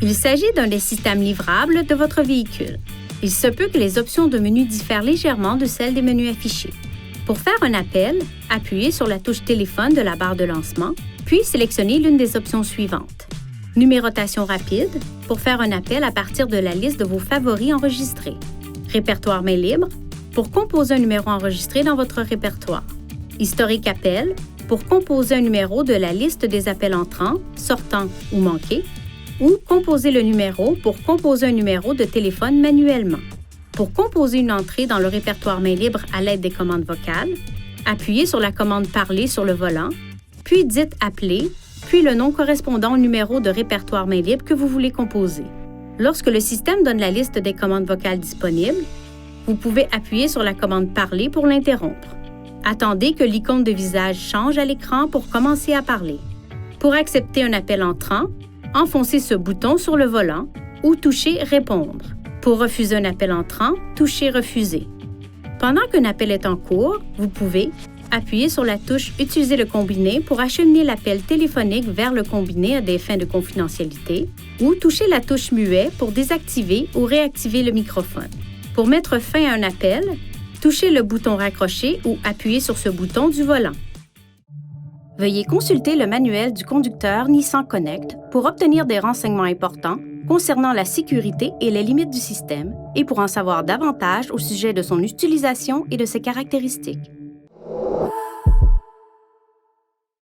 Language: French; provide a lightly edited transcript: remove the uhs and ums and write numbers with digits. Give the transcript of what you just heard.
Il s'agit d'un des systèmes livrables de votre véhicule. Il se peut que les options de menu diffèrent légèrement de celles des menus affichés. Pour faire un appel, appuyez sur la touche téléphone de la barre de lancement, puis sélectionnez l'une des options suivantes. Numérotation rapide, pour faire un appel à partir de la liste de vos favoris enregistrés. Répertoire main libre, pour composer un numéro enregistré dans votre répertoire. Historique appel, pour composer un numéro de la liste des appels entrants, sortants ou manqués. Ou composer le numéro pour composer un numéro de téléphone manuellement. Pour composer une entrée dans le répertoire main libre à l'aide des commandes vocales, appuyez sur la commande « Parler » sur le volant, puis dites « Appeler », puis le nom correspondant au numéro de répertoire main libre que vous voulez composer. Lorsque le système donne la liste des commandes vocales disponibles, vous pouvez appuyer sur la commande « Parler » pour l'interrompre. Attendez que l'icône de visage change à l'écran pour commencer à parler. Pour accepter un appel entrant, enfoncez ce bouton sur le volant ou touchez « Répondre ». Pour refuser un appel entrant, touchez « Refuser ». Pendant qu'un appel est en cours, vous pouvez appuyer sur la touche « Utiliser le combiné » pour acheminer l'appel téléphonique vers le combiné à des fins de confidentialité ou toucher la touche « Muet » pour désactiver ou réactiver le microphone. Pour mettre fin à un appel, touchez le bouton « Raccrocher » ou appuyez sur ce bouton du volant. Veuillez consulter le manuel du conducteur Nissan Connect pour obtenir des renseignements importants concernant la sécurité et les limites du système et pour en savoir davantage au sujet de son utilisation et de ses caractéristiques.